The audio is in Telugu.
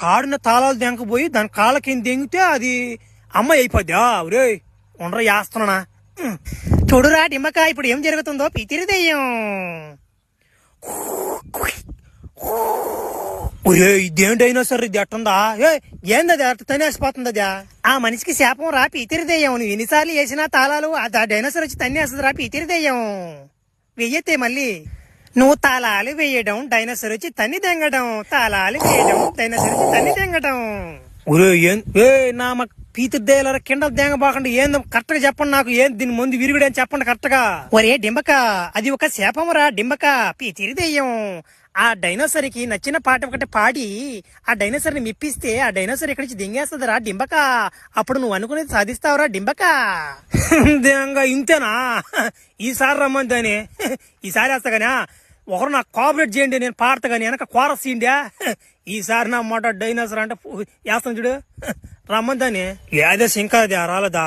కాడున్న తాళాలు దెంకపోయి దాని కాళ్ళ కింద దెంగితే అది అమ్మాయి అయిపోద్దా? ఒరే ఉండరా చేస్తున్నా. చూడురా డిమ్మక, ఇప్పుడు ఏం జరుగుతుందో పితిరి దెయ్యం. ఒరే ఇదేంటైనా సరే ఇది ఎట్టుందా? ఏందది అట్ట తనేసిపోతుంది అదా? ఆ మనిషికి శాపం రా పితిరి దెయ్యం. నువ్వు ఎన్నిసార్లు వేసినా తాళాలు ఆ డైనోసార్ వచ్చి తన్నేస్తుంది రా పితిరి దెయ్యం. వెయ్యతే మళ్ళీ నువ్వు తాళాలు వేయడం, డైనోసార్ వచ్చి తన్ని తెంగడం, తాళాలు వేయడం, డైనోసార్ వచ్చి తన్ని తెంగడం. ఒరే నా పీతిరి దెయ్యాల కింద దెంగబాకండి. ఏందో కరెక్ట్ గా చెప్పండి నాకు. ఏం దీని ముందు విరుగుడు అని చెప్పండి కరెక్ట్ గా. ఒరే డింబక, అది ఒక శాపం రా డింబక, పీతిరి దెయ్యం. ఆ డైనోసార్ కి నచ్చిన పాట ఒకటి పాడి ఆ డైనోసార్ ని మెప్పిస్తే ఆ డైనోసార్ ఇక్కడి నుంచి దింగేస్తుంది రా డింబక. అప్పుడు నువ్వు అనుకునేది సాధిస్తావురా డింబక. ఇంతేనా? ఈసారి రమ్మంతేనే, ఈసారి వేస్తా గానీ ఒకరు నాకు కోఆపరేట్ చేయండి, నేను పాడతా గానీ వెనక కోరస్ ఇండియా. ఈసారి నా మాట డైనోసార్ అంటే వేస్తాను చూడు, రమ్మంతానే. ఏదేసి ఇంకా రాలేదా?